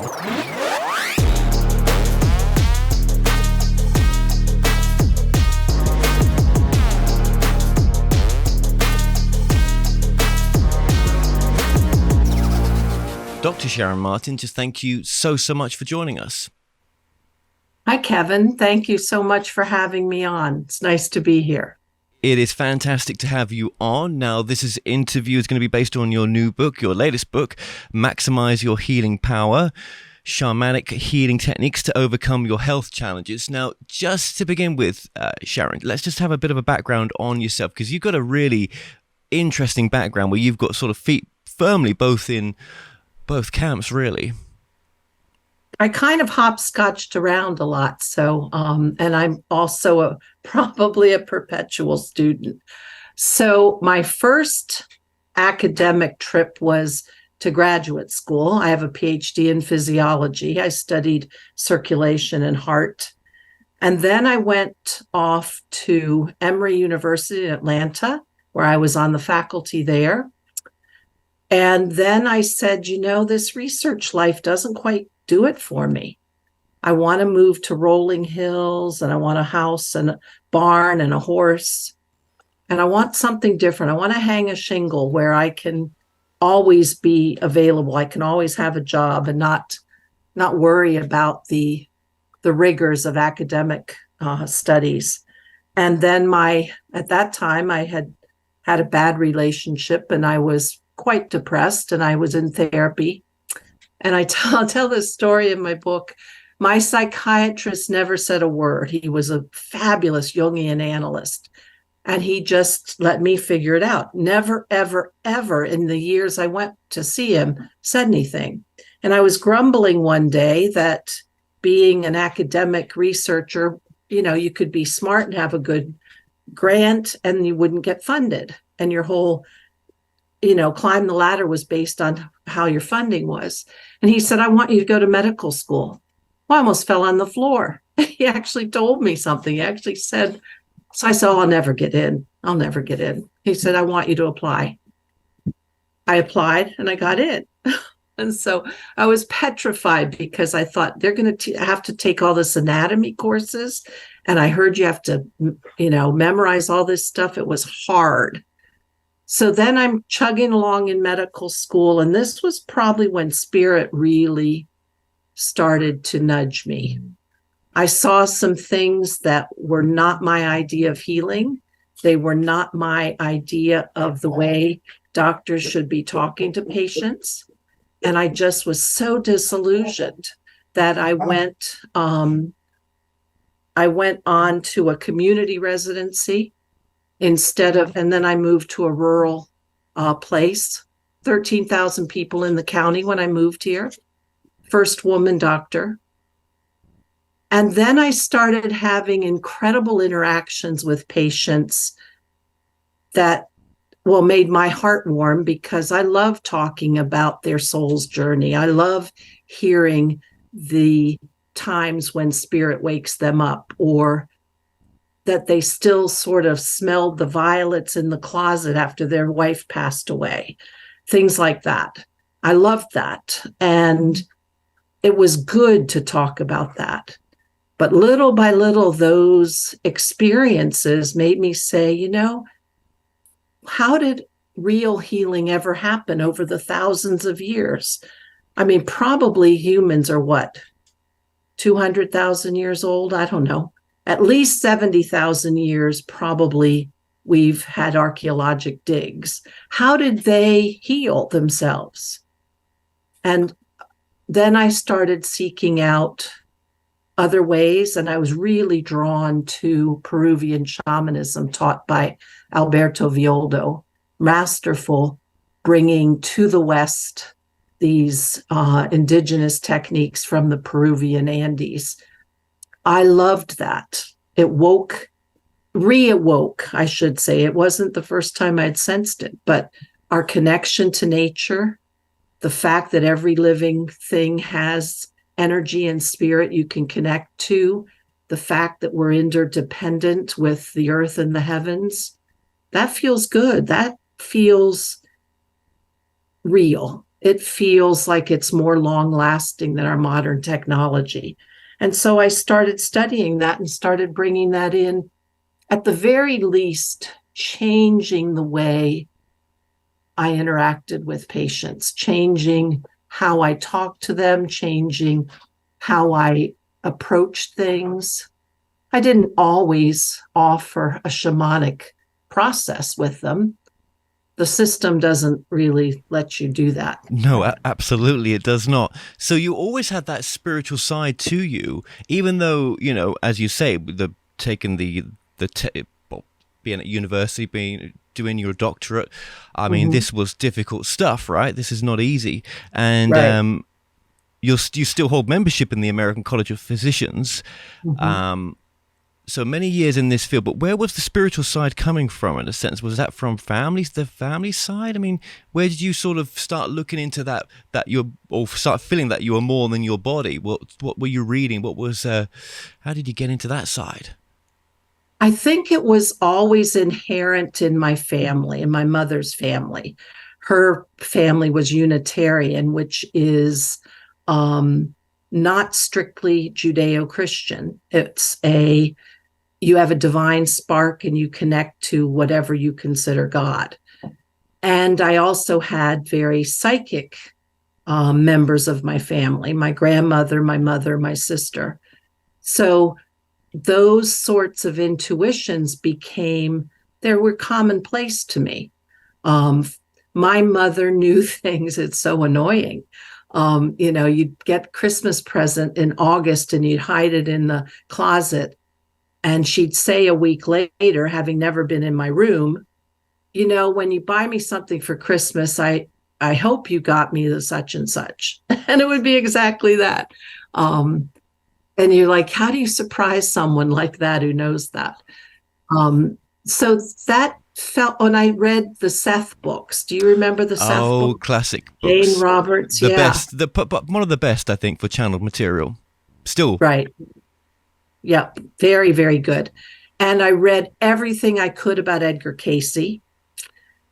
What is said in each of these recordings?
Dr. Sharon Martin, just thank you so much for joining us. Hi, Kevin. Thank you so much for having me on. It's nice to be here. It is fantastic to have you on. Now, this interview is going to be based on your new book, your latest book, Maximize Your Healing Power, Shamanic Healing Techniques to Overcome Your Health Challenges. Now, just to begin with, Sharon, let's just have a bit of a background on yourself, because you've got a really interesting background where you've got sort of feet firmly both in both camps, really. I kind of hopscotched around a lot. So, and I'm also probably a perpetual student. So my first academic trip was to graduate school. I have a PhD in physiology. I studied circulation and heart. And then I went off to Emory University in Atlanta, where I was on the faculty there. And then I said, this research life doesn't quite do it for me. I want to move to rolling hills, and I want a house and a barn and a horse. And I want something different. I want to hang a shingle where I can always be available. I can always have a job and not worry about the rigors of academic studies. And then at that time, I had a bad relationship, and I was quite depressed, and I was in therapy. And I'll tell this story in my book. My psychiatrist never said a word. He was a fabulous Jungian analyst, and he just let me figure it out. Never, ever, ever in the years I went to see him said anything. And I was grumbling one day that being an academic researcher, you could be smart and have a good grant and you wouldn't get funded. And your whole climb the ladder was based on how your funding was. And he said, I want you to go to medical school. Well, I almost fell on the floor. He actually told me something. He actually said, so I said, I'll never get in. I'll never get in. He said, I want you to apply. I applied and I got in. And so I was petrified, because I thought they're going to have to take all this anatomy courses. And I heard you have to, memorize all this stuff. It was hard. So then I'm chugging along in medical school, and this was probably when spirit really started to nudge me. I saw some things that were not my idea of healing. They were not my idea of the way doctors should be talking to patients. And I just was so disillusioned that I went on to a community residency and then I moved to a rural place, 13,000 people in the county when I moved here, first woman doctor. And then I started having incredible interactions with patients that, made my heart warm, because I love talking about their soul's journey. I love hearing the times when spirit wakes them up, or that they still sort of smelled the violets in the closet after their wife passed away, things like that. I loved that. And it was good to talk about that. But little by little, those experiences made me say, how did real healing ever happen over the thousands of years? I mean, probably humans are 200,000 years old? I don't know. At least 70,000 years, probably, we've had archaeologic digs. How did they heal themselves? And then I started seeking out other ways, and I was really drawn to Peruvian shamanism taught by Alberto Villoldo, masterful, bringing to the West these indigenous techniques from the Peruvian Andes. I loved that. It reawoke, I should say. It wasn't the first time I'd sensed it, but our connection to nature, the fact that every living thing has energy and spirit you can connect to, the fact that we're interdependent with the earth and the heavens, that feels good. That feels real. it feels like it's more long lasting than our modern technology. And so I started studying that and started bringing that in, at the very least, changing the way I interacted with patients, changing how I talked to them, changing how I approached things. I didn't always offer a shamanic process with them. The system doesn't really let you do that. No, absolutely, it does not. So you always had that spiritual side to you, even though, as you say, the taking well, being at university, doing your doctorate. I mean, Mm-hmm. this was difficult stuff, right? This is not easy, and Right. you still hold membership in the American College of Physicians. Mm-hmm. Um, so many years in this field, but where was the spiritual side coming from in a sense? Was that from the family side? I mean, where did you sort of start looking into or start feeling that you were more than your body? What were you reading? How did you get into that side? I think it was always inherent in my family, in my mother's family. Her family was Unitarian, which is um, not strictly Judeo Christian. You have a divine spark and you connect to whatever you consider God. And I also had very psychic members of my family, my grandmother, my mother, my sister. So those sorts of intuitions they were commonplace to me. Um, my mother knew things. It's so annoying. You'd get Christmas present in August and you'd hide it in the closet. And she'd say a week later, having never been in my room, when you buy me something for Christmas, I hope you got me the such and such. And it would be exactly that. And you're like, how do you surprise someone like that who knows that? So that felt when I read the Seth books. Do you remember the Seth Oh, books? classic Jane books, Roberts, the yeah, best, but one of the best, I think, for channeled material. Still, right. Yeah, very, very good. And I read everything I could about Edgar Casey.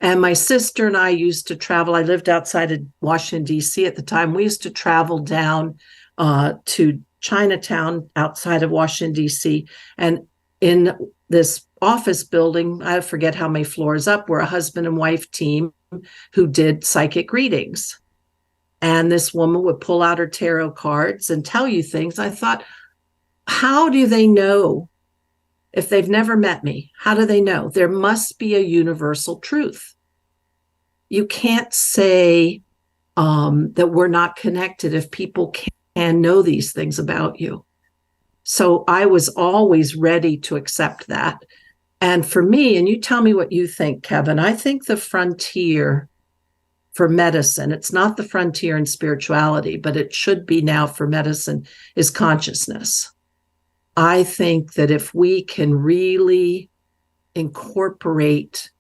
And my sister and I used to travel. I lived outside of Washington, D.C. at the time. We used to travel down to Chinatown outside of Washington, D.C. And in this office building, I forget how many floors up, we're a husband and wife team who did psychic readings. And this woman would pull out her tarot cards and tell you things. I thought, how do they know if they've never met me? How do they know? There must be a universal truth. You can't say that we're not connected if people can know these things about you. So I was always ready to accept that. And for me, and you tell me what you think, Kevin, I think the frontier for medicine, it's not the frontier in spirituality, but it should be now for medicine, is consciousness. I think that if we can really incorporate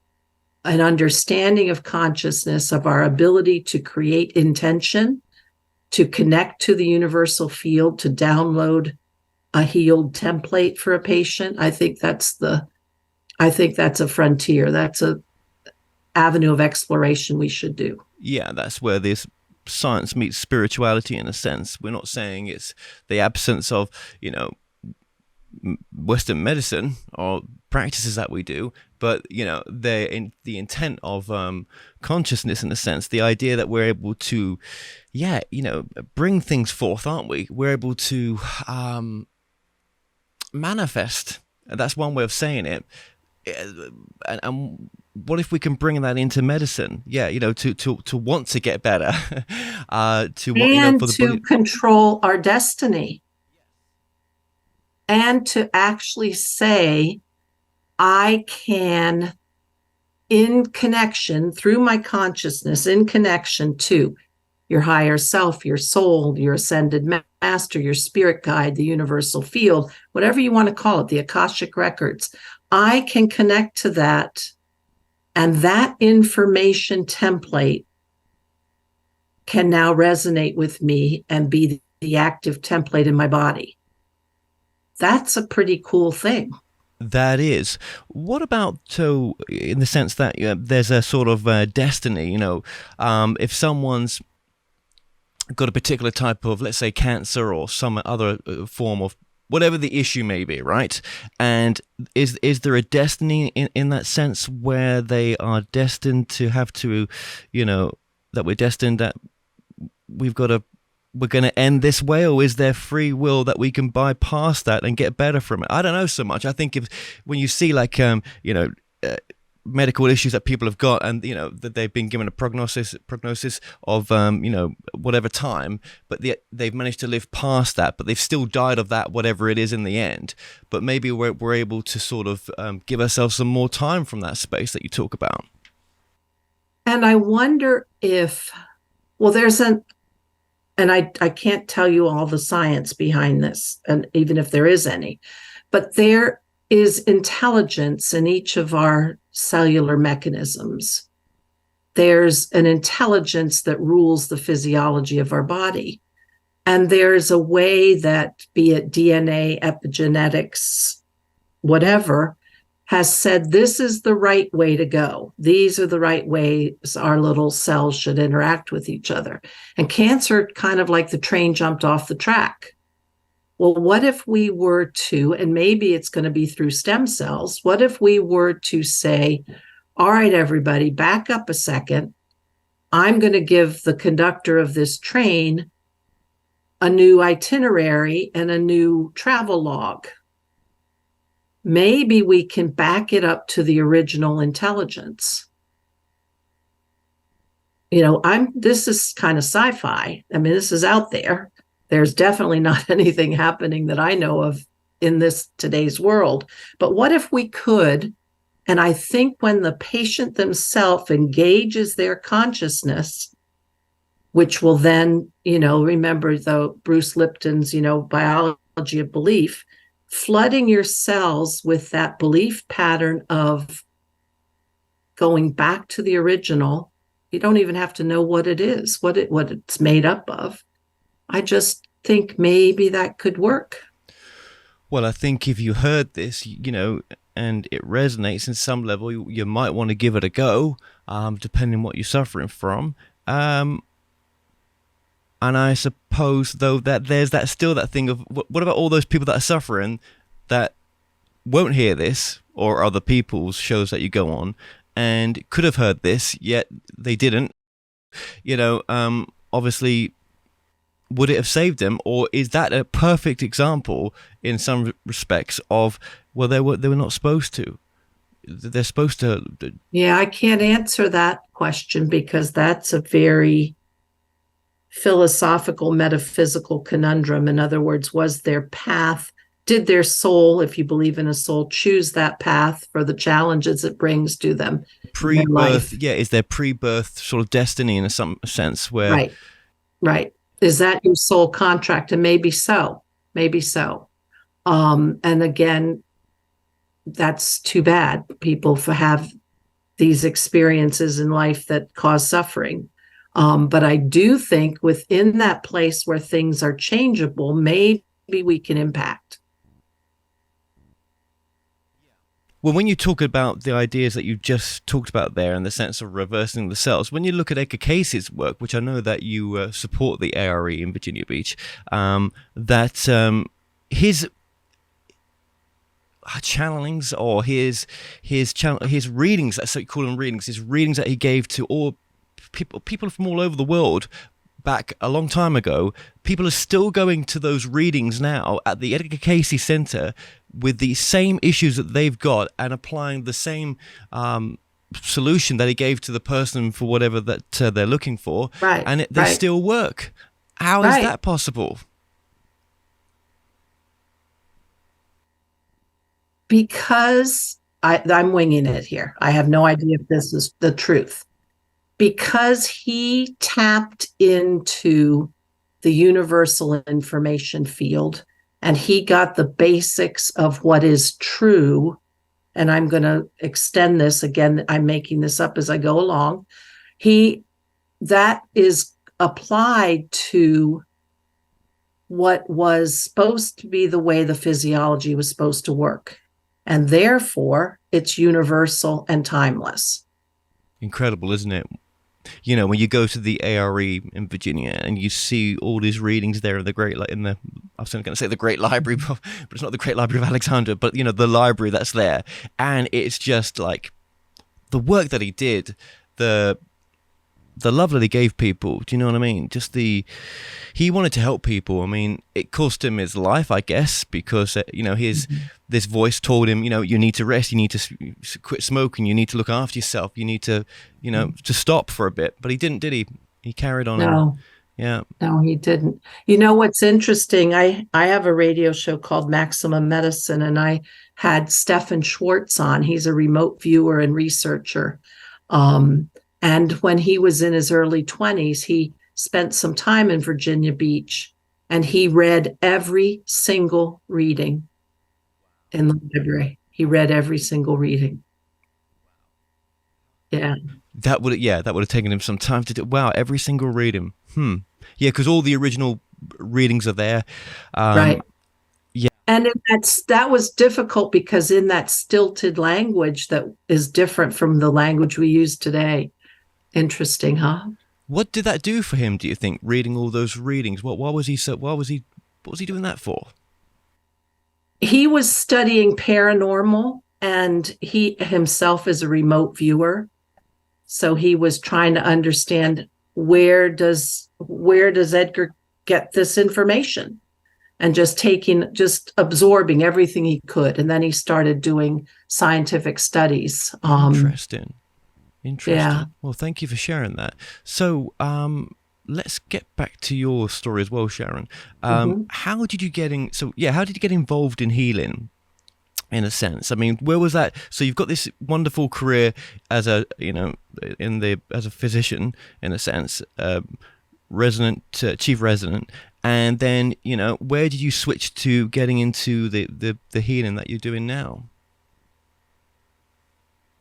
an understanding of consciousness, of our ability to create intention, to connect to the universal field, to download a healed template for a patient, I think that's a frontier. That's a avenue of exploration we should do. yeah, that's where this science meets spirituality in a sense. We're not saying it's the absence of, Western medicine or practices that we do, but the intent of consciousness in a sense, the idea that we're able to, bring things forth, aren't we? We're able to manifest. That's one way of saying it. And what if we can bring that into medicine? Yeah, to want to get better, to want And for the to body. control our destiny, and to actually say, I can, in connection through my consciousness, in connection to your higher self, your soul, your ascended master, your spirit guide, the universal field, whatever you want to call it, the Akashic records, I can connect to that. And that information template can now resonate with me and be the active template in my body. That's a pretty cool thing. That is. What about in the sense that there's a sort of destiny? If someone's got a particular type of, let's say, cancer or some other form of whatever the issue may be, right? And is there a destiny in that sense where they are destined to have to, that we're destined that we've got to we're going to end this way, or is there free will that we can bypass that and get better from it? I don't know so much. I think when you see like medical issues that people have got, and that they've been given a prognosis of whatever time, but they've managed to live past that, but they've still died of that, whatever it is in the end. But maybe we're able to sort of give ourselves some more time from that space that you talk about. And I wonder if, well, and I can't tell you all the science behind this, and even if there is any, but there is intelligence in each of our cellular mechanisms. There's an intelligence that rules the physiology of our body. And there's a way that, be it DNA, epigenetics, whatever, has said this is the right way to go. These are the right ways our little cells should interact with each other. And cancer, kind of like the train jumped off the track. Well, what if we were to, and maybe it's going to be through stem cells, what if we were to say, all right, everybody, back up a second. I'm going to give the conductor of this train a new itinerary and a new travel log. Maybe we can back it up to the original intelligence. This is kind of sci-fi. I mean, this is out there. There's definitely not anything happening that I know of in today's world. But what if we could? And I think when the patient themselves engages their consciousness, which will then, remember Bruce Lipton's, biology of belief, flooding your cells with that belief pattern of going back to the original. You don't even have to know what it is, what it's made up of. I just think maybe that could work. Well, I think if you heard this, and it resonates in some level, you might want to give it a go, depending on what you're suffering from. And I suppose, though, that there's still that thing of, what about all those people that are suffering that won't hear this or other people's shows that you go on and could have heard this, yet they didn't? Obviously, would it have saved them, or is that a perfect example in some respects of, well, they were not supposed to? They're supposed to. Yeah, I can't answer that question because that's a very philosophical, metaphysical conundrum. In other words, was their path, did their soul, if you believe in a soul, choose that path for the challenges it brings to them? Pre-birth, yeah, is there pre-birth sort of destiny in some sense where... Right. Is that your soul contract? And maybe so. And again, that's too bad. People have these experiences in life that cause suffering. But I do think within that place where things are changeable, maybe we can impact. Well, when you talk about the ideas that you just talked about there in the sense of reversing the cells, when you look at Edgar Cayce's work, which I know that you support the ARE in Virginia Beach, that his channelings or his readings, that's what you call them, readings, his readings that he gave to all people from all over the world back a long time ago, people are still going to those readings now at the Edgar Cayce Center with the same issues that they've got and applying the same solution that he gave to the person for whatever that they're looking for. Right. And they still work. How is that possible? Because I'm winging it here. I have no idea if this is the truth. Because he tapped into the universal information field and he got the basics of what is true. And I'm going to extend this again. I'm making this up as I go along. That is applied to what was supposed to be the way the physiology was supposed to work. And therefore, it's universal and timeless. Incredible, isn't it? You know, when you go to the ARE in Virginia and you see all these readings there in the great, like in the, I was going to say the Great Library, but it's not the Great Library of Alexandria, but you know, the library that's there, and it's just like the work that he did, the love that he gave people. Do you know what I mean? Just he wanted to help people. I mean, it cost him his life, I guess, because you know, his this voice told him, you know, you need to rest, you need to quit smoking, you need to look after yourself, you need to, you know, to stop for a bit. But he didn't, did he? He carried on. And, No, yeah. no, he didn't. You know what's interesting? I have a radio show called Maximum Medicine, and I had Stefan Schwartz on. He's a remote viewer and researcher. Um, and when he was in his early 20s, he spent some time in Virginia Beach, and he read every single reading in the library. He read every single reading. Yeah. That would have taken him some time to do. Wow, every single reading. Yeah, because all the original readings are there. Right. Yeah. And that was difficult because in that stilted language that is different from the language we use today. Interesting, huh? What did that do for him, do you think, reading all those readings? What was he doing that for? He was studying paranormal, and he himself is a remote viewer. So he was trying to understand where does Edgar get this information, and just absorbing everything he could. And then he started doing scientific studies. Interesting. Yeah. Well, thank you for sharing that. So, let's get back to your story as well, Sharon. How did you get involved in healing, in a sense? I mean, where was that? So you've got this wonderful career as a, you know, as a physician, in a sense, chief resident, and then, you know, where did you switch to getting into the healing that you're doing now?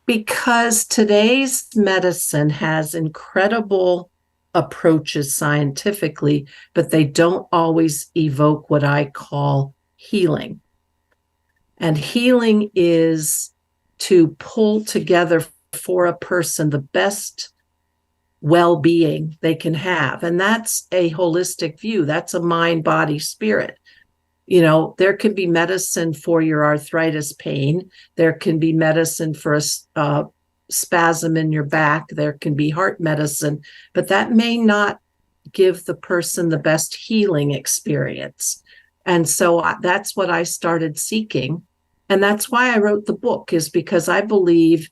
Because today's medicine has incredible approaches scientifically, but they don't always evoke what I call healing. And healing is to pull together for a person the best well-being they can have. And that's a holistic view. That's a mind, body, spirit. You know, there can be medicine for your arthritis pain. There can be medicine for a spasm in your back. There can be heart medicine, but that may not give the person the best healing experience. And so that's what I started seeking. And that's why I wrote the book, is because I believe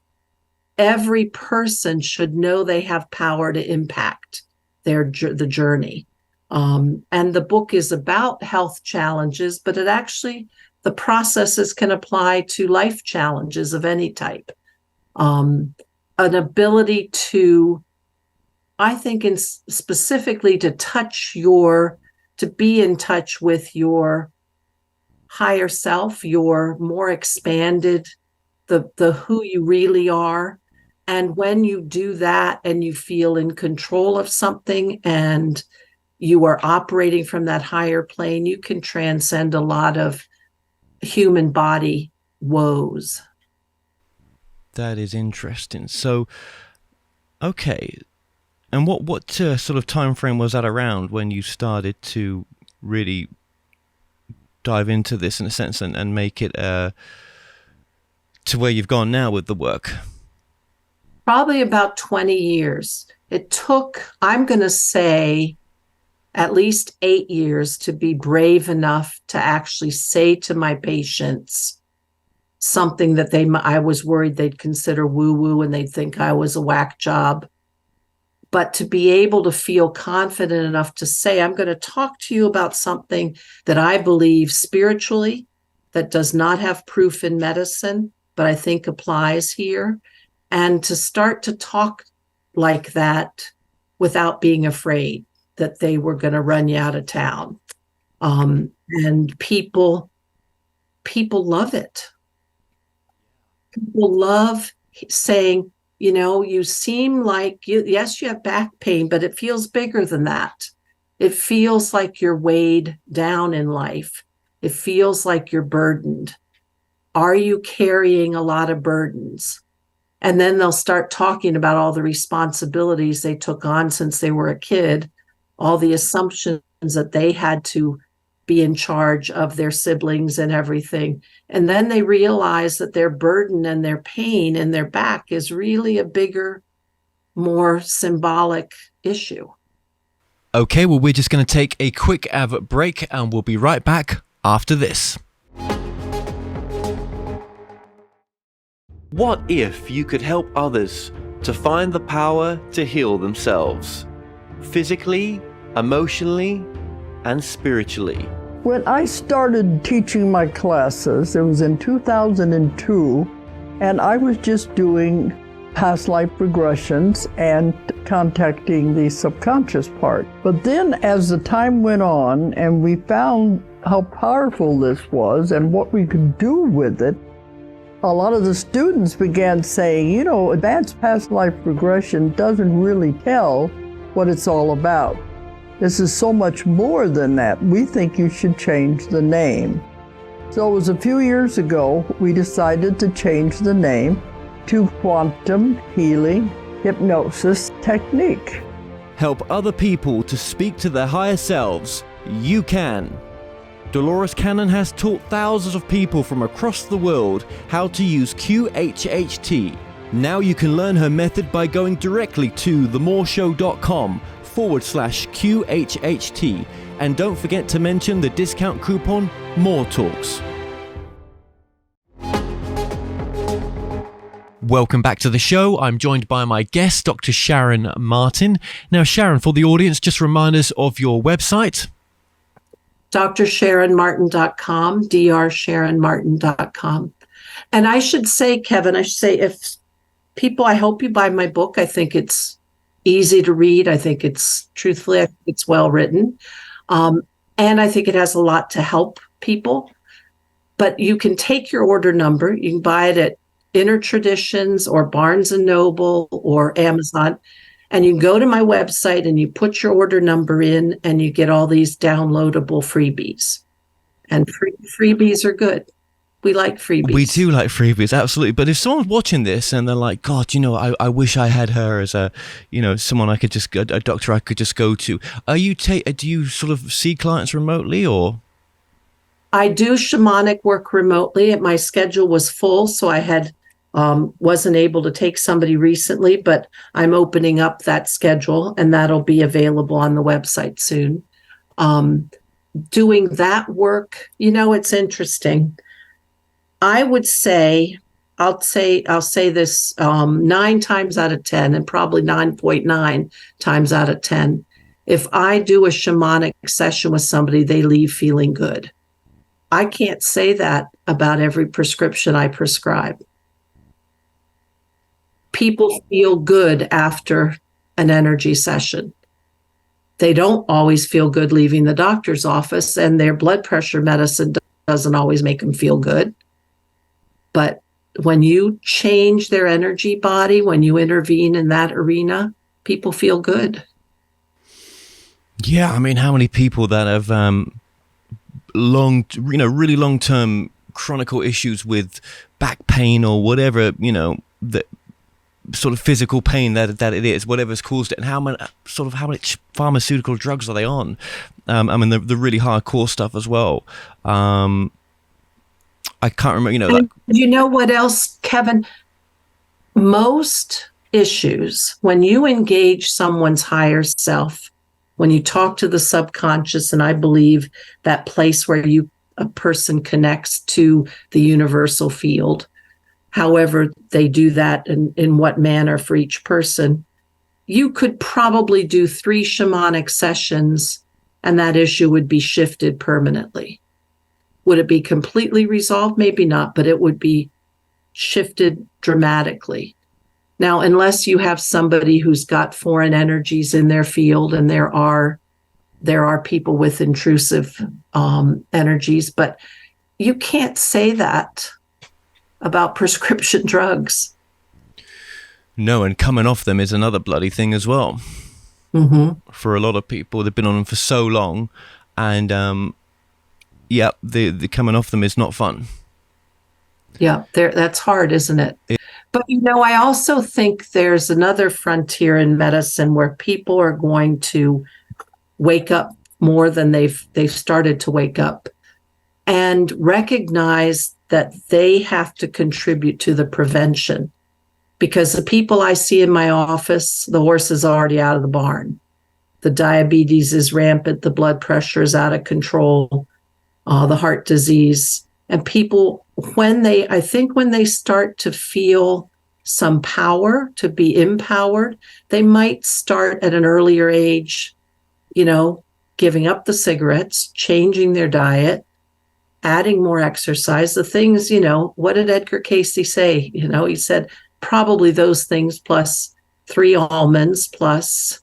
every person should know they have power to impact the journey. And the book is about health challenges, but the processes can apply to life challenges of any type. An ability to, I think, specifically to be in touch with your higher self, your more expanded, the who you really are. And when you do that and you feel in control of something and you are operating from that higher plane, you can transcend a lot of human body woes. That is interesting. So, okay. And what sort of time frame was that around when you started to really dive into this, in a sense, and make it to where you've gone now with the work? Probably about 20 years. It took, I'm going to say, at least 8 years to be brave enough to actually say to my patients something that I was worried they'd consider woo-woo and they'd think I was a whack job. But to be able to feel confident enough to say, I'm going to talk to you about something that I believe spiritually, that does not have proof in medicine, but I think applies here. And to start to talk like that without being afraid that they were going to run you out of town. And people love it. People love saying, you know, you seem like yes, you have back pain, but it feels bigger than that. It feels like you're weighed down in life. It feels like you're burdened. Are you carrying a lot of burdens? And then they'll start talking about all the responsibilities they took on since they were a kid, all the assumptions that they had to be in charge of their siblings and everything. And then they realize that their burden and their pain in their back is really a bigger, more symbolic issue. Okay, well, we're just going to take a quick advert break and we'll be right back after this. What if you could help others to find the power to heal themselves, physically, emotionally, and spiritually? When I started teaching my classes, it was in 2002, and I was just doing past life regressions and contacting the subconscious part. But then as the time went on and we found how powerful this was and what we could do with it, a lot of the students began saying, you know, advanced past life regression doesn't really tell what it's all about. This is so much more than that. We think you should change the name. So it was a few years ago, we decided to change the name to Quantum Healing Hypnosis Technique. Help other people to speak to their higher selves. You can. Dolores Cannon has taught thousands of people from across the world how to use QHHT. Now you can learn her method by going directly to themoreshow.com/QHHT. And don't forget to mention the discount coupon MORETALKS. Welcome back to the show. I'm joined by my guest, Dr. Sharon Martin. Now, Sharon, for the audience, just remind us of your website. DrSharonMartin.com, DrSharonMartin.com. And I should say, Kevin, if people, I hope you buy my book. I think it's easy to read. I think it's, truthfully, I think it's well written. And I think it has a lot to help people. But you can take your order number. You can buy it at Inner Traditions or Barnes & Noble or Amazon. And you go to my website and you put your order number in and you get all these downloadable freebies. And freebies are good. We like freebies. We do like freebies, absolutely. But if someone's watching this and they're like, God, you know, I wish I had her as a, you know, someone a doctor I could just go to. Do you sort of see clients remotely or? I do shamanic work remotely. My schedule was full, so I had wasn't able to take somebody recently, but I'm opening up that schedule and that'll be available on the website soon. Doing that work, you know, it's interesting. I would say, I'll say this 9 times out of 10, and probably 9.9 times out of 10. If I do a shamanic session with somebody, they leave feeling good. I can't say that about every prescription I prescribe. People feel good after an energy session. They don't always feel good leaving the doctor's office, and their blood pressure medicine doesn't always make them feel good. But when you change their energy body, when you intervene in that arena, people feel good. Yeah, I mean, how many people that have really long-term chronic issues with back pain or whatever, you know, that sort of physical pain that it is, whatever's caused it, and how much pharmaceutical drugs are they on? I mean, the really hardcore stuff as well. I can't remember, you know. Like, you know what else, Kevin? Most issues, when you engage someone's higher self, when you talk to the subconscious, and I believe that place where a person connects to the universal field, however they do that and in what manner for each person, you could probably do 3 shamanic sessions and that issue would be shifted permanently. Would it be completely resolved? Maybe not, but it would be shifted dramatically. Now, unless you have somebody who's got foreign energies in their field, and there are people with intrusive energies, but you can't say that about prescription drugs. No, and coming off them is another bloody thing as well. Mm-hmm. For a lot of people, they've been on them for so long, and the coming off them is not fun. Yeah, that's hard, isn't it? But I also think there's another frontier in medicine where people are going to wake up more than they've started to wake up, and recognize that they have to contribute to the prevention. Because the people I see in my office, the horse is already out of the barn. The diabetes is rampant, the blood pressure is out of control, the heart disease. And people, when they start to feel some power, to be empowered, they might start at an earlier age, giving up the cigarettes, changing their diet, adding more exercise, the things, what did Edgar Cayce say? He said, probably those things plus 3 almonds plus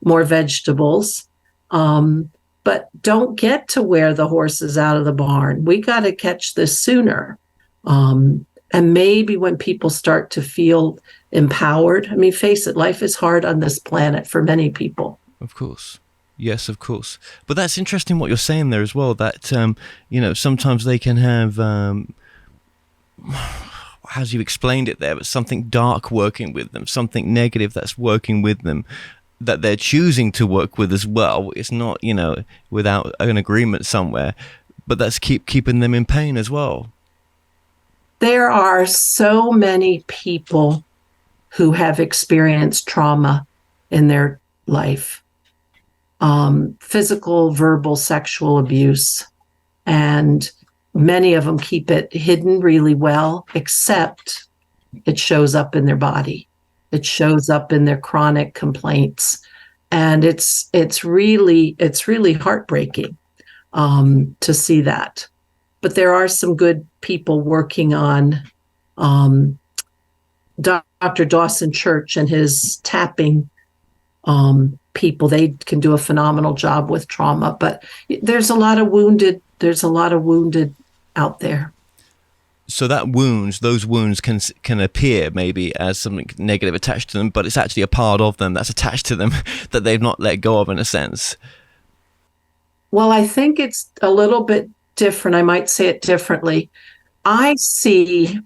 more vegetables. But don't get to where the horse is out of the barn. We got to catch this sooner. And maybe when people start to feel empowered, I mean, face it, life is hard on this planet for many people. Of course. Yes, of course. But that's interesting what you're saying there as well, that, sometimes they can have, as you explained it there, but something dark working with them, something negative that's working with them, that they're choosing to work with as well. It's not, without an agreement somewhere, but that's keeping them in pain as well. There are so many people who have experienced trauma in their life. Physical, verbal, sexual abuse. And many of them keep it hidden really well, except it shows up in their body. It shows up in their chronic complaints. And it's really heartbreaking to see that. But there are some good people working on Dr. Dawson Church and his tapping people. They can do a phenomenal job with trauma, but there's a lot of wounded out there. So those wounds can appear maybe as something negative attached to them, but it's actually a part of them that's attached to them that they've not let go of, in a sense. Well, I think it's a little bit different. I might say it differently. I see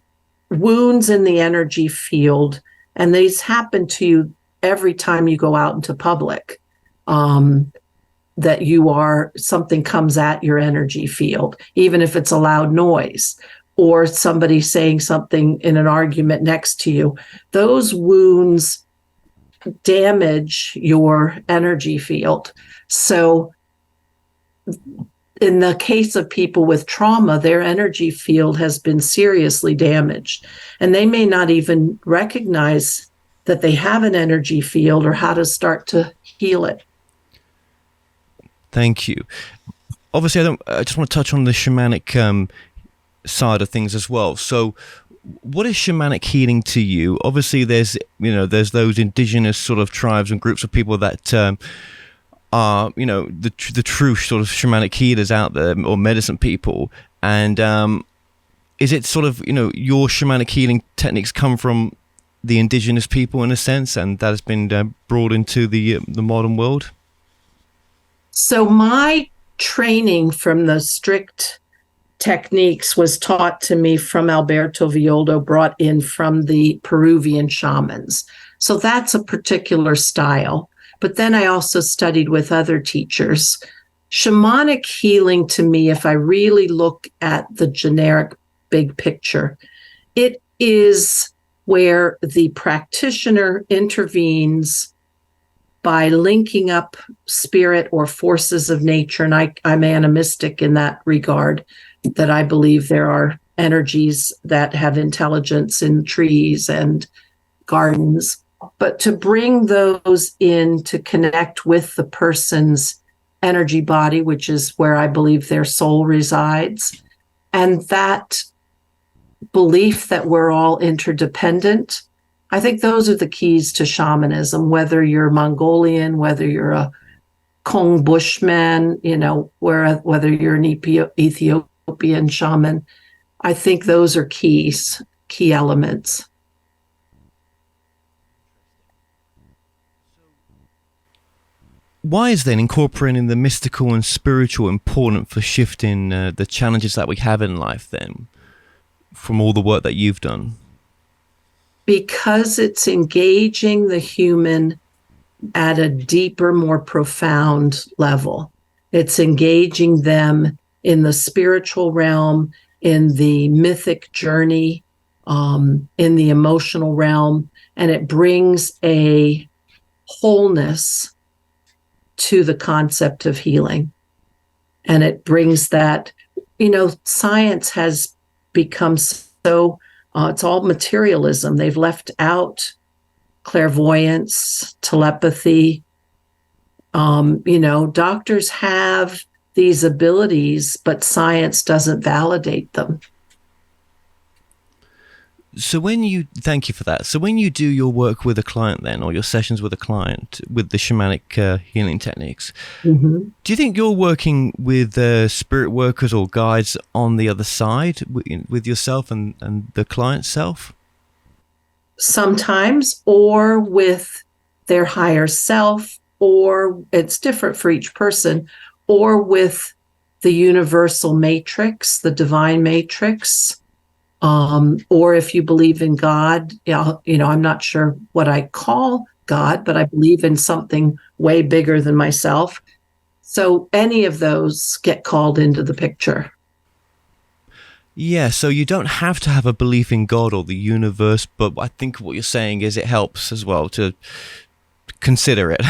wounds in the energy field, and these happen to you every time you go out into public, that something comes at your energy field, even if it's a loud noise or somebody saying something in an argument next to you. Those wounds damage your energy field. So in the case of people with trauma, their energy field has been seriously damaged, and they may not even recognize that they have an energy field or how to start to heal it. Thank you. Obviously, I just want to touch on the shamanic side of things as well. So what is shamanic healing to you? Obviously, there's those indigenous sort of tribes and groups of people that are, the true sort of shamanic healers out there, or medicine people. And is it sort of, your shamanic healing techniques come from the indigenous people in a sense, and that has been brought into the modern world? So my training from the strict techniques was taught to me from Alberto Villoldo, brought in from the Peruvian shamans. So that's a particular style. But then I also studied with other teachers. Shamanic healing, to me, if I really look at the generic big picture, it is where the practitioner intervenes by linking up spirit or forces of nature. And I'm animistic in that regard, that I believe there are energies that have intelligence in trees and gardens, but to bring those in to connect with the person's energy body, which is where I believe their soul resides. And that belief that we're all interdependent, I think those are the keys to shamanism, whether you're Mongolian, whether you're a Kong Bushman, whether you're an Ethiopian shaman. I think those are key elements. Why is then incorporating the mystical and spiritual important for shifting the challenges that we have in life then, from all the work that you've done? because it's engaging the human at a deeper, more profound level. It's engaging them in the spiritual realm, in the mythic journey, in the emotional realm, and it brings a wholeness to the concept of healing. And it brings that, science has become so, it's all materialism. They've left out clairvoyance, telepathy. Doctors have these abilities, but science doesn't validate them. So thank you for that. So when you do your work with a client then, or your sessions with a client with the shamanic healing techniques, do you think you're working with spirit workers or guides on the other side with yourself and the client's self? Sometimes, or with their higher self, or it's different for each person, or with the universal matrix, the divine matrix. Or if you believe in God, I'm not sure what I call God, but I believe in something way bigger than myself. So any of those get called into the picture. Yeah, so you don't have to have a belief in God or the universe, but I think what you're saying is it helps as well to consider it.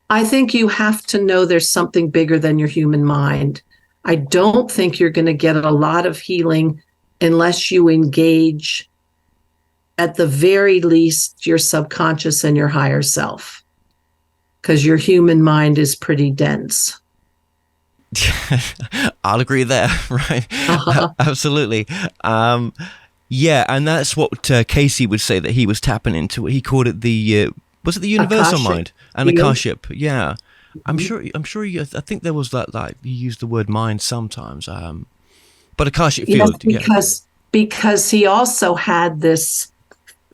I think you have to know there's something bigger than your human mind. I don't think you're going to get a lot of healing unless you engage, at the very least, your subconscious and your higher self, because your human mind is pretty dense. I'll agree there, right? Absolutely. Yeah, and that's what Casey would say that he was tapping into. He called it was it the universal Akashic mind? And Akashic, yeah. I'm sure. I think there was that you used the word mind sometimes. But Akashic field, because he also had this,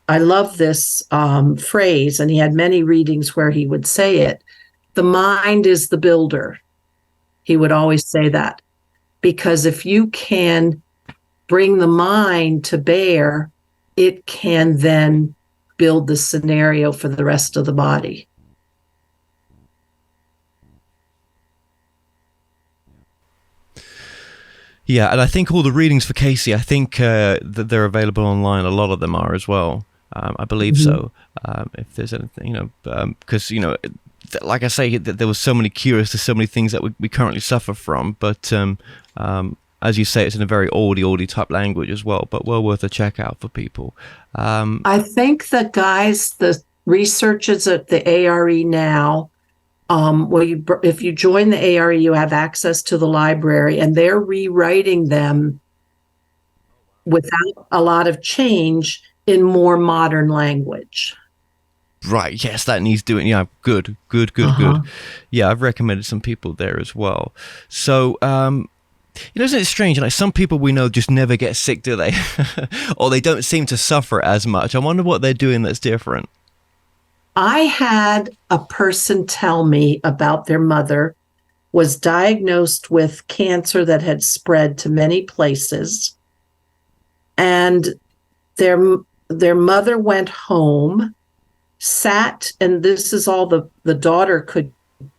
I love this phrase, and he had many readings where he would say it, the mind is the builder. He would always say that, because if you can bring the mind to bear, it can then build the scenario for the rest of the body. Yeah, and I think all the readings for Casey, I think that they're available online. A lot of them are as well. I believe so. If there's anything, because like I say, there was so many cures to so many things that we currently suffer from. But as you say, it's in a very oldie type language as well. But well worth a check out for people. I think the researchers at the ARE now. If you join the ARE, you have access to the library, and they're rewriting them without a lot of change in more modern language. Right. Yes, that needs doing. Yeah. Good. Yeah, I've recommended some people there as well. So, isn't it strange? Like some people we know just never get sick, do they? Or they don't seem to suffer as much. I wonder what they're doing that's different. I had a person tell me about their mother was diagnosed with cancer that had spread to many places. And their mother went home, sat, and this is all the daughter could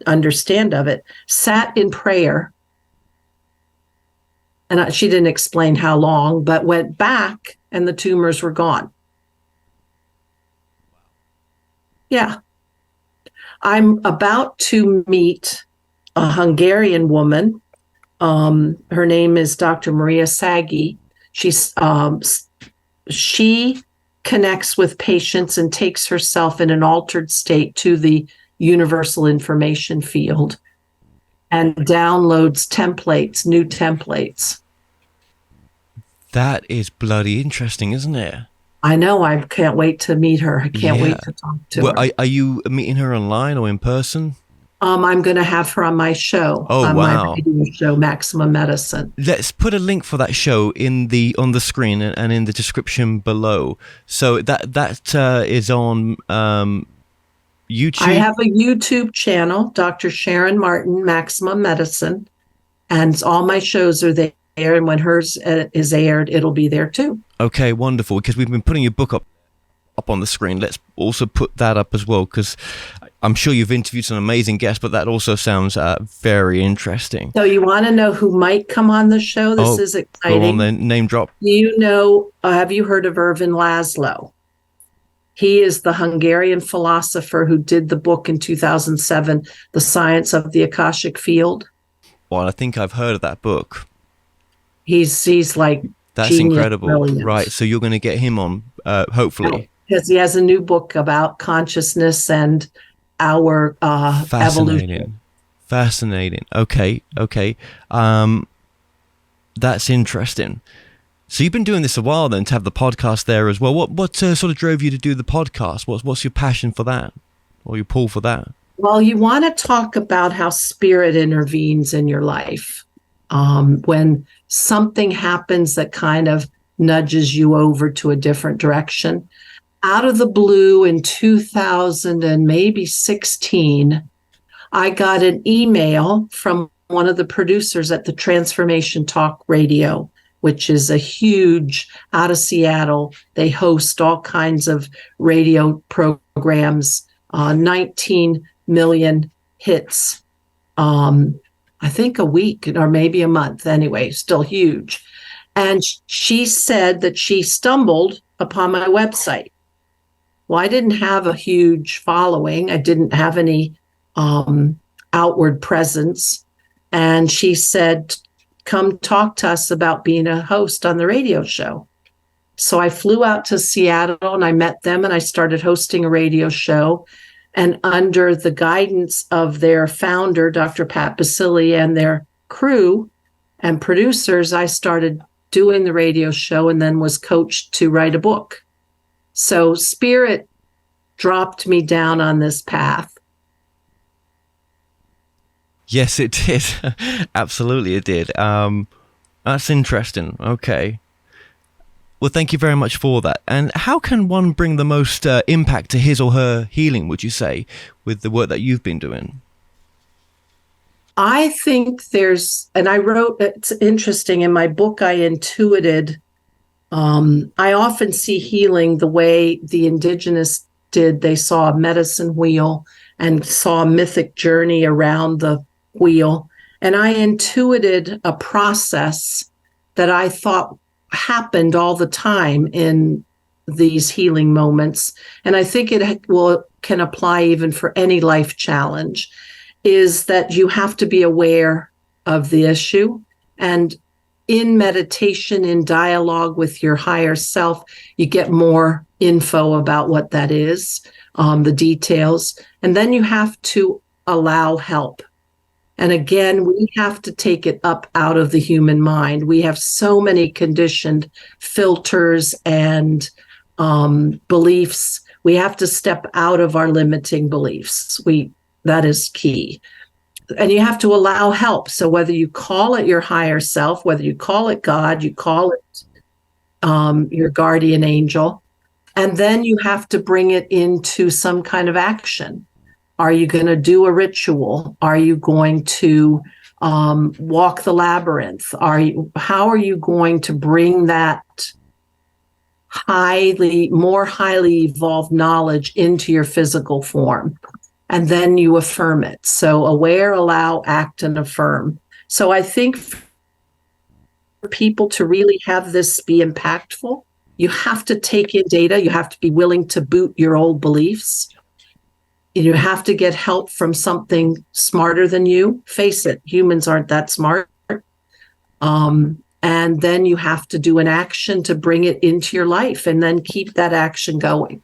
understand of it, sat in prayer. And she didn't explain how long, but went back and the tumors were gone. Yeah. I'm about to meet a Hungarian woman. Her name is Dr. Maria Sagi. She connects with patients and takes herself in an altered state to the universal information field and downloads new templates. That is bloody interesting, isn't it? I know. I can't wait to meet her. I can't wait to talk to her. Are you meeting her online or in person? I'm going to have her on my show. Oh, on wow. my radio show, Maximum Medicine. Let's put a link for that show on the screen and in the description below. So that is on YouTube. I have a YouTube channel, Dr. Sharon Martin, Maximum Medicine, and all my shows are there. And when hers is aired, it'll be there too. Okay, wonderful. Because we've been putting your book up up on the screen, let's also put that up as well, because I'm sure you've interviewed some amazing guests, but that also sounds very interesting. So you want to know who might come on the show? This is exciting. Go on then, name drop. Have you heard of Ervin Laszlo? He is the Hungarian philosopher who did the book in 2007, The Science of the Akashic Field. Well, I think I've heard of that book. He's like, that's incredible. Brilliant. Right, so you're going to get him on, hopefully. Because he has a new book about consciousness and our evolution. Fascinating. Okay. That's interesting. So you've been doing this a while then, to have the podcast there as well. What sort of drove you to do the podcast? What's your passion for that, or your pull for that? Well, you want to talk about how spirit intervenes in your life. When something happens that kind of nudges you over to a different direction. Out of the blue in 2000 and maybe 16, I got an email from one of the producers at the Transformation Talk Radio, which is a huge, out of Seattle. They host all kinds of radio programs, 19 million hits, I think a week or maybe a month. Anyway, still huge. And she said that she stumbled upon my website. Well, I didn't have a huge following. I didn't have any outward presence. And she said, come talk to us about being a host on the radio show. So I flew out to Seattle and I met them and I started hosting a radio show. And under the guidance of their founder, Dr. Pat Basili, and their crew and producers, I started doing the radio show and then was coached to write a book. So spirit dropped me down on this path. Yes, it did. Absolutely, it did. That's interesting. Okay. Well, thank you very much for that. And how can one bring the most impact to his or her healing, would you say, with the work that you've been doing? I think and I wrote, it's interesting, in my book, I intuited, I often see healing the way the indigenous did. They saw a medicine wheel and saw a mythic journey around the wheel. And I intuited a process that I thought happened all the time in these healing moments. And I think it can apply even for any life challenge, is that you have to be aware of the issue. And in meditation, in dialogue with your higher self, you get more info about what that is, the details. And then you have to allow help. And again, we have to take it up out of the human mind. We have so many conditioned filters and beliefs. We have to step out of our limiting beliefs. That is key. And you have to allow help. So whether you call it your higher self, whether you call it God, you call it your guardian angel, and then you have to bring it into some kind of action. Are you going to do a ritual? Are you going to walk the labyrinth? How are you going to bring that more highly evolved knowledge into your physical form? And then you affirm it. So aware, allow, act, and affirm. So I think for people to really have this be impactful, you have to take in data. You have to be willing to boot your old beliefs. You have to get help from something smarter than you. Face it, humans aren't that smart. And then you have to do an action to bring it into your life and then keep that action going.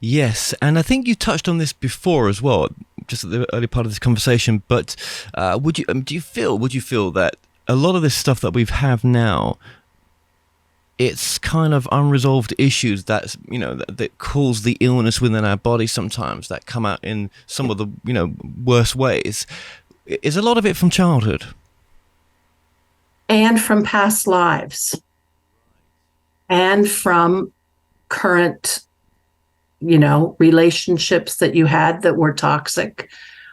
Yes, and I think you touched on this before as well, just at the early part of this conversation. But would you feel that a lot of this stuff that we have now, it's kind of unresolved issues that cause the illness within our body sometimes, that come out in some of the worst ways? Is a lot of it from childhood and from past lives and from current relationships that you had that were toxic.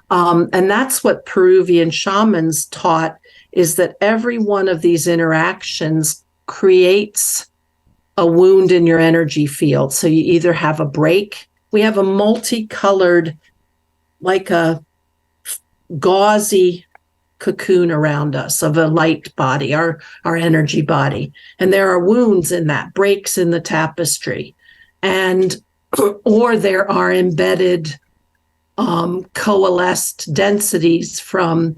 And that's what Peruvian shamans taught, is that every one of these interactions creates a wound in your energy field. So you either have a break. We have a multicolored, like a gauzy cocoon around us of a light body, our energy body. And there are wounds in that, breaks in the tapestry. And or there are embedded coalesced densities from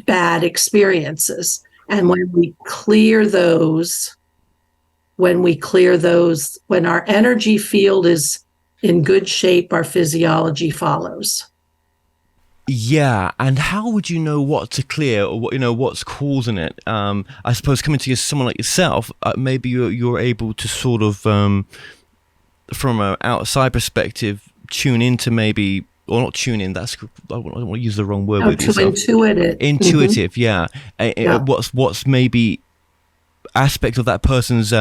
bad experiences. And when we clear those, when our energy field is in good shape, our physiology follows. Yeah, and how would you know what to clear, or what's causing it? I suppose coming to someone like yourself, maybe you're able to sort of, from an outside perspective, tune into maybe, or not tune in. I don't want to use the wrong word. To intuit it. Intuitive, yeah. What's maybe aspect of that person's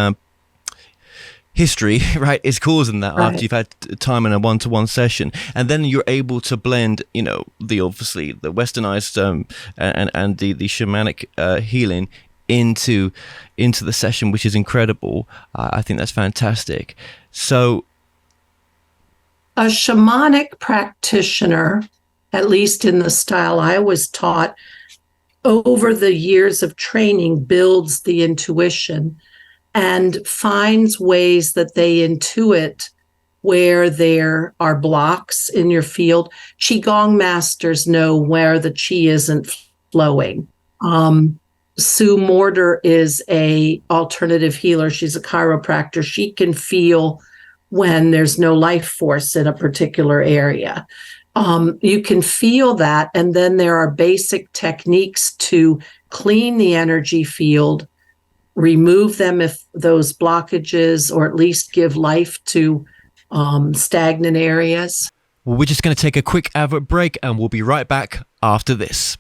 history, right, is causing that after you've had time in a one-to-one session, and then you're able to blend, the obviously the westernized and the shamanic healing into the session, which is incredible. I think that's fantastic. So, a shamanic practitioner, at least in the style I was taught, over the years of training, builds the intuition and finds ways that they intuit where there are blocks in your field. Qigong masters know where the qi isn't flowing. Sue Morter is a alternative healer. She's a chiropractor. She can feel when there's no life force in a particular area. You can feel that, and then there are basic techniques to clean the energy field, remove them if those blockages, or at least give life to stagnant areas. Well, we're just going to take a quick advert break, and we'll be right back after this.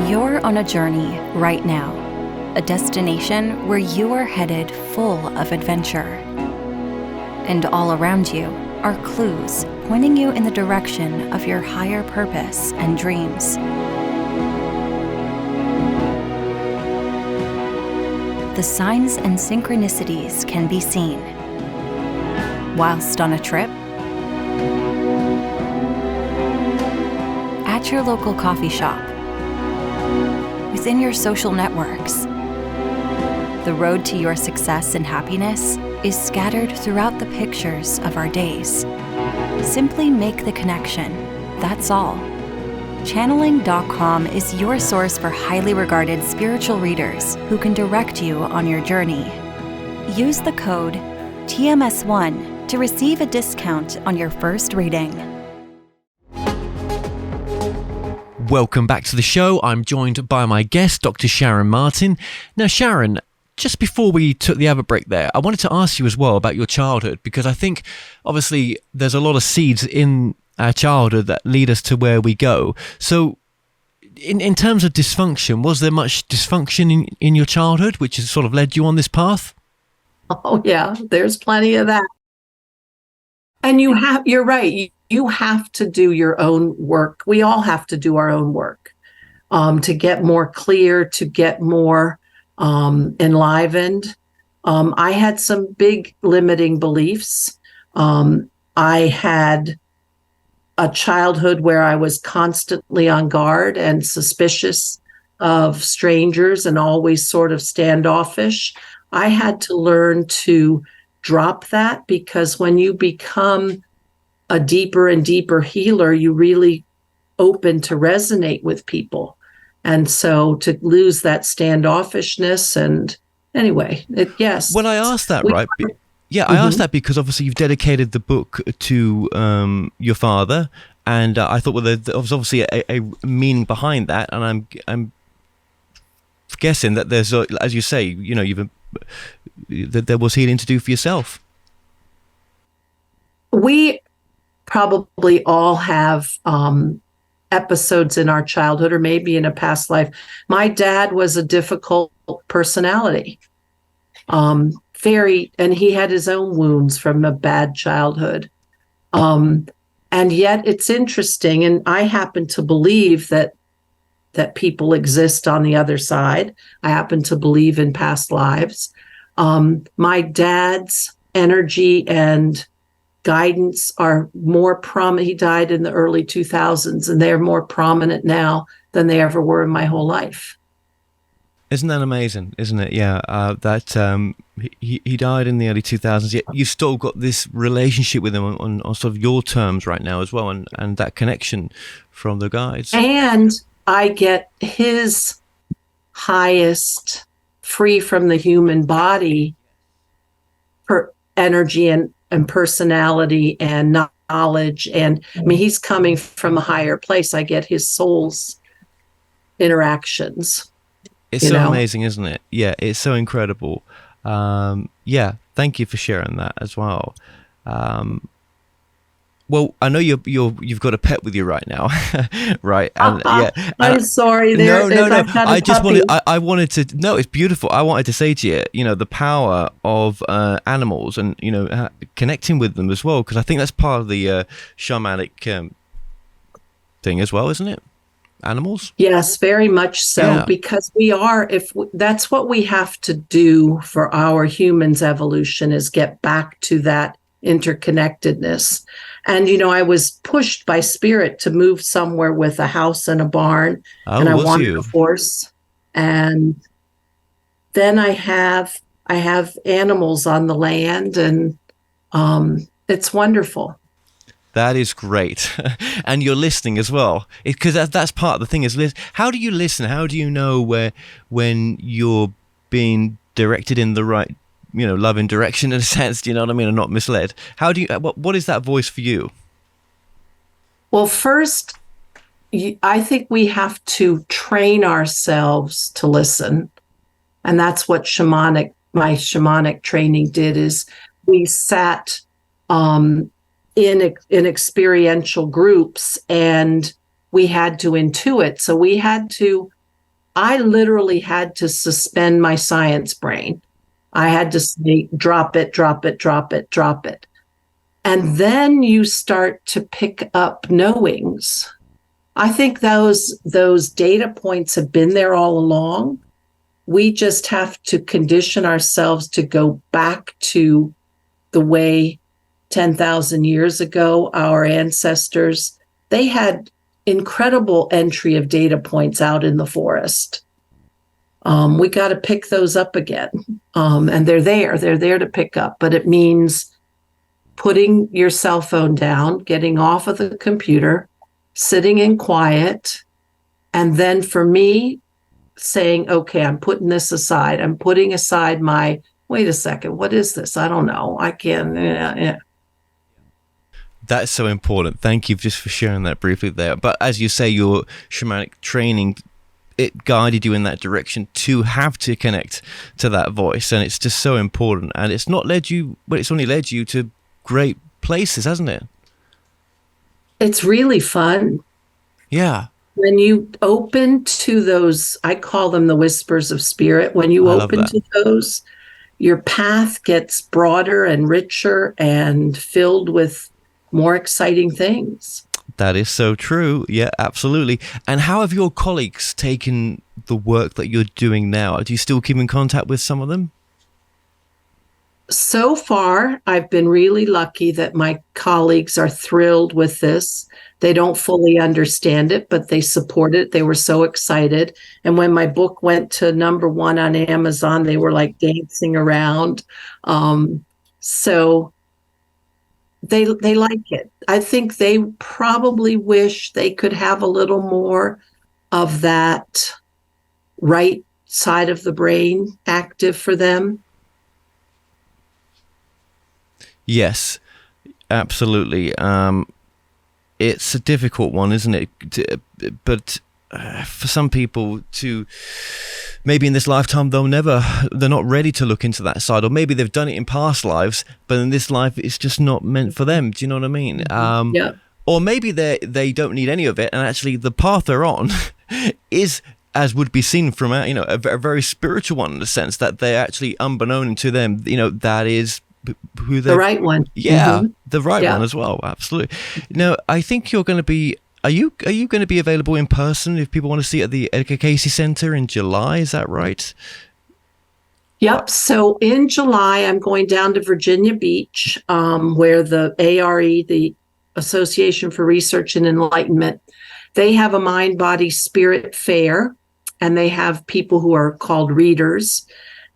You're on a journey right now, a destination where you are headed full of adventure. And all around you are clues pointing you in the direction of your higher purpose and dreams. The signs and synchronicities can be seen whilst on a trip, at your local coffee shop, within your social networks. The road to your success and happiness is scattered throughout the pictures of our days. Simply make the connection, that's all. Channeling.com is your source for highly regarded spiritual readers who can direct you on your journey. Use the code TMS1 to receive a discount on your first reading. Welcome back to the show. I'm joined by my guest, Dr. Sharon Martin. Now, Sharon, just before we took the advert break there, I wanted to ask you as well about your childhood, because I think obviously there's a lot of seeds in our childhood that lead us to where we go. So in terms of dysfunction, was there much dysfunction in your childhood which has sort of led you on this path? Oh yeah, there's plenty of that. And you're right. You have to do your own work. We all have to do our own work to get more clear, to get more enlivened. I had some big limiting beliefs. I had a childhood where I was constantly on guard and suspicious of strangers and always sort of standoffish. I had to learn to drop that, because when you become a deeper and deeper healer, you really open to resonate with people. And so to lose that standoffishness, and anyway, yes. When I asked that, right? Yeah, I asked that because obviously you've dedicated the book to your father, and I thought, well, there was obviously a meaning behind that, and I'm guessing that there's, as you say, that there was healing to do for yourself. We probably all have episodes in our childhood, or maybe in a past life. My dad was a difficult personality. And he had his own wounds from a bad childhood. And yet it's interesting, and I happen to believe that that people exist on the other side. I happen to believe in past lives. My dad's energy and guidance are more prominent. He died in the early 2000s, and they're more prominent now than they ever were in my whole life. Isn't that amazing? Isn't it? Yeah. He died in the early 2000s. Yet you've still got this relationship with him on sort of your terms right now as well, and that connection from the guides. And I get his highest, free from the human body, energy and personality and knowledge. And I mean, he's coming from a higher place. I get his soul's interactions. It's so amazing, isn't it? Yeah, it's so incredible. Yeah, thank you for sharing that as well. Well, I know you've got a pet with you right now, right? And I'm sorry. No. I wanted to. No, it's beautiful. I wanted to say to you, the power of animals and connecting with them as well, because I think that's part of the shamanic thing as well, isn't it? Animals? Yes, very much so, because that's what we have to do for our humans' evolution, is get back to that interconnectedness. And, I was pushed by spirit to move somewhere with a house and a barn, and I wanted a horse. And then I have animals on the land, and it's wonderful. That is great. And you're listening as well, because that's part of the thing is how do you listen? How do you know when you're being directed in the right, loving direction in a sense, do you know what I mean, and not misled? How do you, what is that voice for you? Well, first, I think we have to train ourselves to listen. And that's what my shamanic training did, is we sat in experiential groups, and we had to intuit. So I literally had to suspend my science brain. I had to say, drop it, drop it, drop it, drop it. And then you start to pick up knowings. I think those data points have been there all along. We just have to condition ourselves to go back to the way 10,000 years ago, our ancestors, they had incredible entry of data points out in the forest. We got to pick those up again. And they're there to pick up, but it means putting your cell phone down, getting off of the computer, sitting in quiet. And then for me, saying, okay, I'm putting this aside. I'm putting aside wait a second, what is this? I don't know. I can't. Yeah. That's so important. Thank you just for sharing that briefly there. But as you say, your shamanic training, it guided you in that direction to have to connect to that voice. And it's just so important. And it's only led you to great places, hasn't it? It's really fun. Yeah. When you open to those, I call them the whispers of spirit. When you open to those, your path gets broader and richer and filled with more exciting things. That is so true. Yeah, absolutely. And how have your colleagues taken the work that you're doing now? Do you still keep in contact with some of them? So far, I've been really lucky that my colleagues are thrilled with this. They don't fully understand it, but they support it. They were so excited. And when my book went to #1 on Amazon, they were like dancing around. So they like it. I think they probably wish they could have a little more of that right side of the brain active for them. Yes, absolutely. It's a difficult one, isn't it? But for some people to, maybe in this lifetime, they're not ready to look into that side, or maybe they've done it in past lives, but in this life, it's just not meant for them. Do you know what I mean? Yeah. Or maybe they don't need any of it, and actually the path they're on is, as would be seen from a very spiritual one, in the sense that they're actually unbeknown to them. That is who the right one. Yeah, the right one as well. Absolutely. Now, I think you're going to be are you going to be available in person if people want to see it at the Edgar Cayce Center in July? Is that right? Yep. So in July, I'm going down to Virginia Beach, where the ARE, the Association for Research and Enlightenment, they have a mind, body, spirit fair, and they have people who are called readers,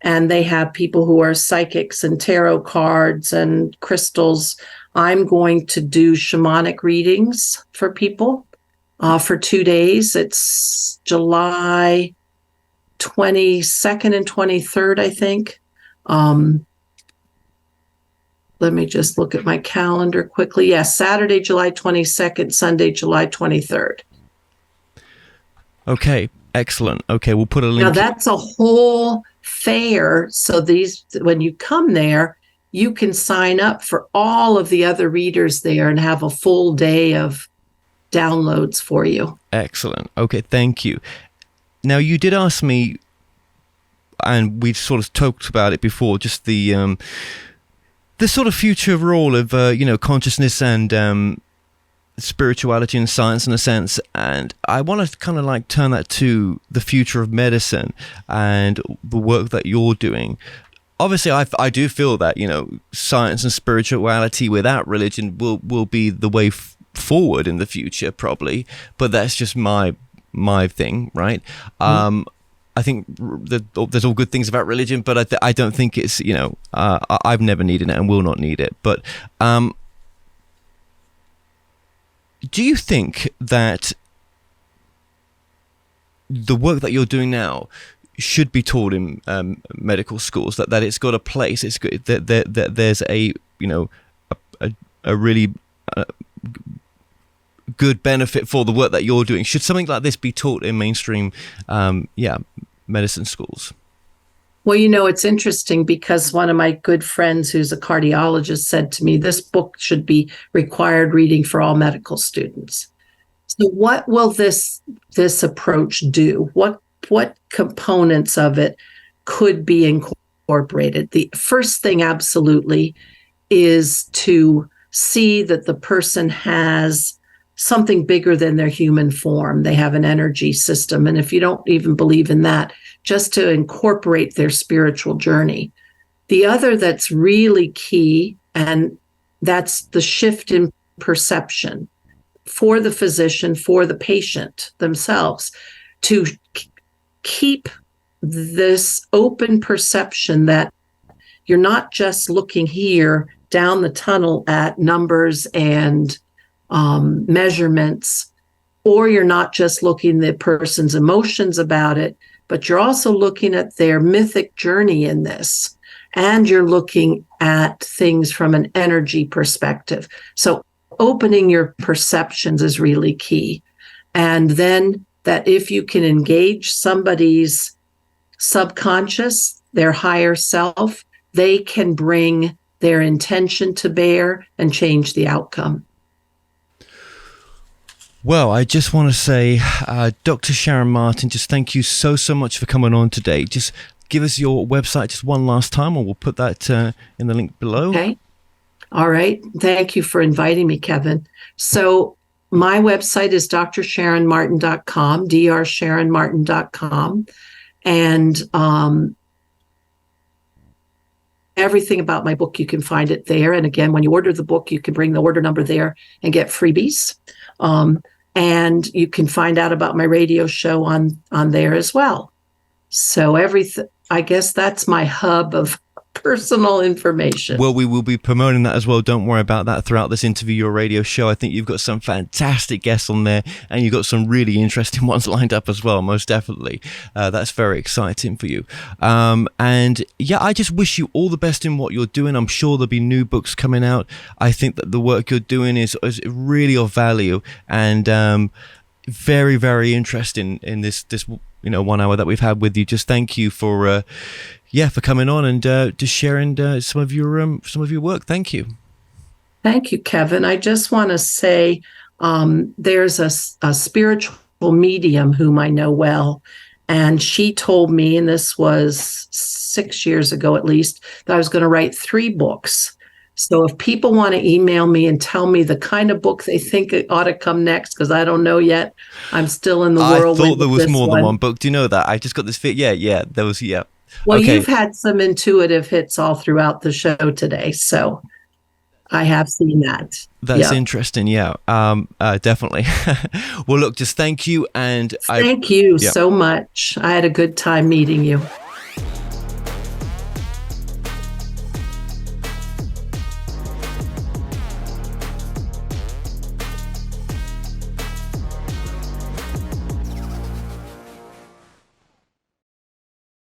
and they have people who are psychics and tarot cards and crystals. I'm going to do shamanic readings for people for 2 days. It's July 22nd and 23rd, I think. Let me just look at my calendar quickly. Yes, Saturday, July 22nd, Sunday, July 23rd. Okay, excellent. Okay, we'll put a link. Now that's a whole fair. So when you come there, you can sign up for all of the other readers there and have a full day of downloads for you. Excellent. Okay, thank you. Now, you did ask me, and we sort of talked about it before, just the sort of future role of consciousness and spirituality and science in a sense, and I want to kind of like turn that to the future of medicine and the work that you're doing. Obviously, I do feel that science and spirituality without religion will be the way forward in the future, probably. But that's just my thing, right? I think there's all good things about religion, but I don't think it's I've never needed it and will not need it. But do you think that the work that you're doing now should be taught in medical schools? That it's got a place. It's good, that there's a really good benefit for the work that you're doing. Should something like this be taught in mainstream medicine schools? Well, it's interesting because one of my good friends who's a cardiologist said to me, this book should be required reading for all medical students. So what will this approach do? What components of it could be incorporated? The first thing absolutely is to see that the person has something bigger than their human form. They have an energy system. And if you don't even believe in that, just to incorporate their spiritual journey. The other that's really key, and that's the shift in perception for the physician, for the patient themselves, to keep this open perception that you're not just looking here down the tunnel at numbers and measurements, or you're not just looking at the person's emotions about it, but you're also looking at their mythic journey in this, and you're looking at things from an energy perspective. So opening your perceptions is really key. And then that if you can engage somebody's subconscious, their higher self, they can bring their intention to bear and change the outcome. Well, I just want to say, Dr. Sharon Martin, just thank you so much for coming on today. Just give us your website just one last time, and we'll put that in the link below. Okay. All right. Thank you for inviting me, Kevin. So my website is drsharonmartin.com, drsharonmartin.com. And everything about my book, you can find it there. And again, when you order the book, you can bring the order number there and get freebies. And you can find out about my radio show on there as well. So I guess that's my hub of personal information. Well, we will be promoting that as well. Don't worry about that throughout this interview, your radio show. I think you've got some fantastic guests on there, and you've got some really interesting ones lined up as well, most definitely. That's very exciting for you. And yeah, I just wish you all the best in what you're doing. I'm sure there'll be new books coming out. I think that the work you're doing is really of value, and very, very interesting in this 1 hour that we've had with you. Just thank you for coming on and just sharing some of your work. Thank you. Thank you, Kevin. I just want to say there's a spiritual medium whom I know well, and she told me, and this was 6 years ago at least, that I was going to write 3 books. So if people want to email me and tell me the kind of book they think ought to come next, because I don't know yet, I'm still in the I whirlwind. thought there of was this more one. than one book. Do you know that? I just got this fit. Yeah, there was, yeah. Well, Okay. you've had some intuitive hits all throughout the show today, so I have seen that. That's Yeah. interesting. Yeah, definitely. Well, look, just thank you. And Thank you yeah. so much. I had a good time meeting you.